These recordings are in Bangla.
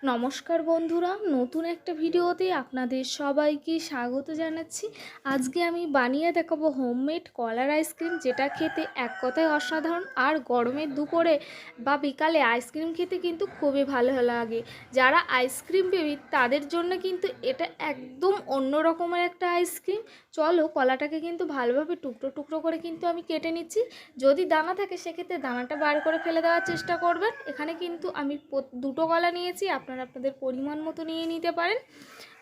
নমস্কার বন্ধুরা, নতুন একটা ভিডিওতে আপনাদের সবাইকে স্বাগত জানাচ্ছি। আজকে আমি বানিয়ে দেখাবো হোমমেড কলার আইসক্রিম, যেটা খেতে এক কথায় অসাধারণ। আর গরমের দুপুরে বা বিকালে আইসক্রিম খেতে কিন্তু খুবই ভালো লাগে। যারা আইসক্রিম প্রেমী তাদের জন্য কিন্তু এটা একদম অন্য রকমের একটা আইসক্রিম। চলো, কলাটাকে কিন্তু ভালোভাবে টুকরো টুকরো করে কিন্তু আমি কেটে নিচ্ছি। যদি দানা থাকে সেক্ষেত্রে দানাটা বার করে ফেলে দেওয়ার চেষ্টা করবেন। এখানে কিন্তু আমি দুটো কলা নিয়েছি, আপনারা আপনাদের পরিমাণ মতো নিয়ে নিতে পারেন।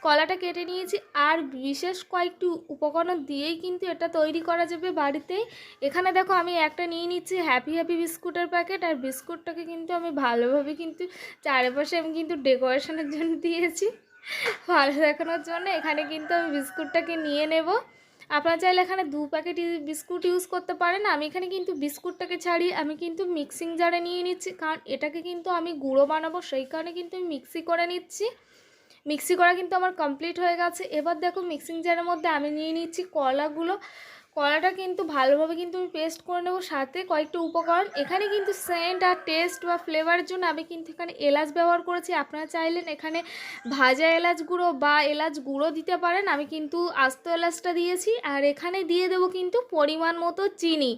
কলাটা কেটে নিয়েছি, আর বিশেষ কয়েকটি উপকরণ দিয়েই কিন্তু এটা তৈরি করা যাবে বাড়িতেই। এখানে দেখো, আমি একটা নিয়ে নিচ্ছি হ্যাপি হ্যাপি বিস্কুটের প্যাকেট। আর বিস্কুটটাকে কিন্তু আমি ভালোভাবে কিন্তু চারপাশে আমি কিন্তু ডেকোরেশনের জন্য দিয়েছি, ভালো দেখানোর জন্য। এখানে কিন্তু আমি বিস্কুটটাকে নিয়ে নেব। আপনারা চাইলে এখানে 2 প্যাকেট বিস্কুট ইউজ করতে পারেন। আমি এখানে কিন্তু বিস্কুটটাকে ছাড়িয়ে আমি কিন্তু মিক্সিং জারে নিয়ে নিচ্ছি, কারণ এটাকে কিন্তু আমি গুঁড়ো বানাবো, সেই কারণে কিন্তু আমি মিক্সি করে নিচ্ছি। মিক্সি করা কিন্তু আমার কমপ্লিট হয়ে গেছে। এবার দেখো, মিক্সিং জারের মধ্যে আমি নিয়ে নিচ্ছি কলাগুলো। কলাটা কিন্তু ভালোভাবে কিন্তু আমি পেস্ট করে নেব, সাথে কয়েকটা উপকরণ। এখানে কিন্তু সেন্ট আর টেস্ট বা ফ্লেভারের জন্য আমি কিন্তু এখানে এলাচ ব্যবহার করেছি। আপনারা চাইলেন এখানে ভাজা এলাচ গুঁড়ো বা এলাচ গুঁড়ো দিতে পারেন। আমি কিন্তু আস্ত এলাচটা দিয়েছি। আর এখানে দিয়ে দেবো কিন্তু পরিমাণ মতো চিনি।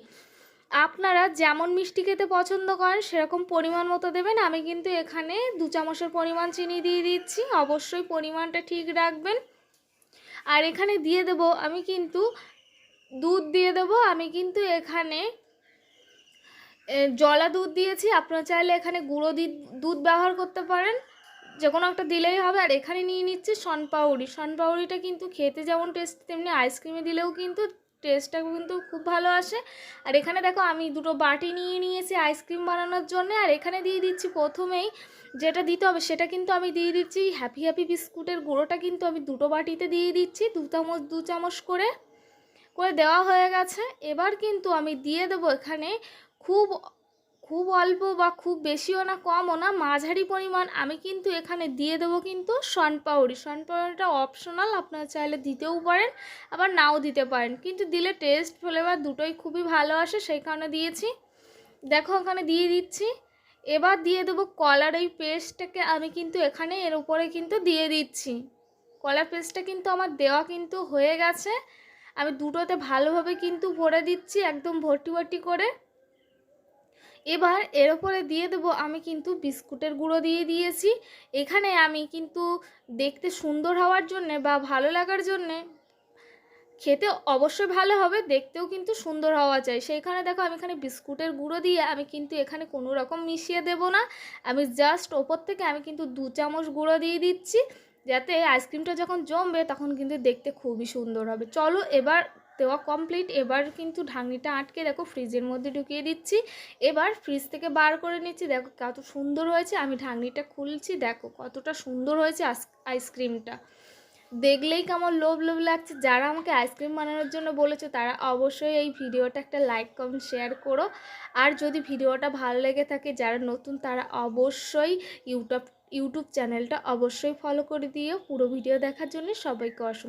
আপনারা যেমন মিষ্টি খেতে পছন্দ করেন সেরকম পরিমাণ মতো দেবেন। আমি কিন্তু এখানে 2 চামচের পরিমাণ চিনি দিয়ে দিচ্ছি, অবশ্যই পরিমাণটা ঠিক রাখবেন। আর এখানে দিয়ে দেব আমি কিন্তু দুধ দিয়ে দেব। আমি কিন্তু এখানে জলা দুধ দিয়েছি, আপনারা চাইলে এখানে গুঁড়ো দুধ ব্যবহার করতে পারেন, যে কোনো একটা দিলেই হবে। আর এখানে নিয়ে নিচ্ছি শনপাউরি। শনপাউরিটা কিন্তু খেতে যেমন টেস্ট, তেমনি আইসক্রিমে দিলেও কিন্তু টেস্টটা কিন্তু খুব ভালো আসে। আর এখানে দেখো, আমি দুটো বাটি নিয়ে নিয়েছি আইসক্রিম বানানোর জন্য। আর এখানে দিয়ে দিচ্ছি প্রথমেই যেটা দিতে হবে সেটা কিন্তু আমি দিয়ে দিচ্ছি হ্যাপি হ্যাপি বিস্কুটের গুঁড়োটা কিন্তু আমি দুটো বাটিতে দিয়ে দিচ্ছি, 2 চামচ করে দেওয়া হয়ে গেছে। এবার কিন্তু আমি দিয়ে দেবো এখানে খুব খুব অল্প বা খুব বেশিও না কমও না, মাঝারি পরিমাণ আমি কিন্তু এখানে দিয়ে দেবো কিন্তু শনপাউরি। শনপাউরিটা অপশনাল, আপনারা চাইলে দিতেও পারেন আবার নাও দিতে পারেন, কিন্তু দিলে টেস্ট ফ্লেভার দুটোই খুবই ভালো আসে, সেই কারণে দিয়েছি। দেখো, ওখানে দিয়ে দিচ্ছি। এবার দিয়ে দেবো কলার এই পেস্টটাকে আমি কিন্তু এখানে এর উপরে কিন্তু দিয়ে দিচ্ছি। কলার পেস্টটা কিন্তু আমার দেওয়া কিন্তু হয়ে গেছে। আমি দুটোতে ভালোভাবে কিন্তু ভরে দিচ্ছি, একদম ভর্তি ভর্তি করে। এবার এর ওপরে দিয়ে দেবো আমি কিন্তু বিস্কুটের গুঁড়ো দিয়ে দিয়েছি। এখানে আমি কিন্তু দেখতে সুন্দর হওয়ার জন্যে বা ভালো লাগার জন্যে, খেতে অবশ্যই ভালো হবে, দেখতেও কিন্তু সুন্দর হওয়া চাই, সেইখানে দেখো আমি এখানে বিস্কুটের গুঁড়ো দিয়ে আমি কিন্তু এখানে কোনো রকম মিশিয়ে দেব না। আমি জাস্ট ওপর থেকে আমি কিন্তু 2 চামচ গুঁড়ো দিয়ে দিচ্ছি, যাতে আইসক্রিমটা যখন জমবে তখন কিন্তু দেখতে খুবই সুন্দর হবে। চলো, এবার দেওয়া কমপ্লিট। এবার কিন্তু ঢাকনিটা আটকে দেখো ফ্রিজের মধ্যে ঢুকিয়ে দিচ্ছি। এবার ফ্রিজ থেকে বার করে নিচ্ছি। দেখো কত সুন্দর হয়েছে। আমি ঢাকনিটা খুলছি, দেখো কতটা সুন্দর হয়েছে আইসক্রিমটা। দেখলেই কেমন লোভ লোভ লাগছে। যারা আমাকে আইসক্রিম বানানোর জন্য বলেছে তারা অবশ্যই এই ভিডিওটা একটা লাইক কমেন্ট শেয়ার করো। আর যদি ভিডিওটা ভালো লেগে থাকে, যারা নতুন তারা অবশ্যই ইউটিউব চ্যানেলটা অবশ্যই ফলো করে দিও। পুরো ভিডিও দেখার জন্য সবাইকে অসংখ্য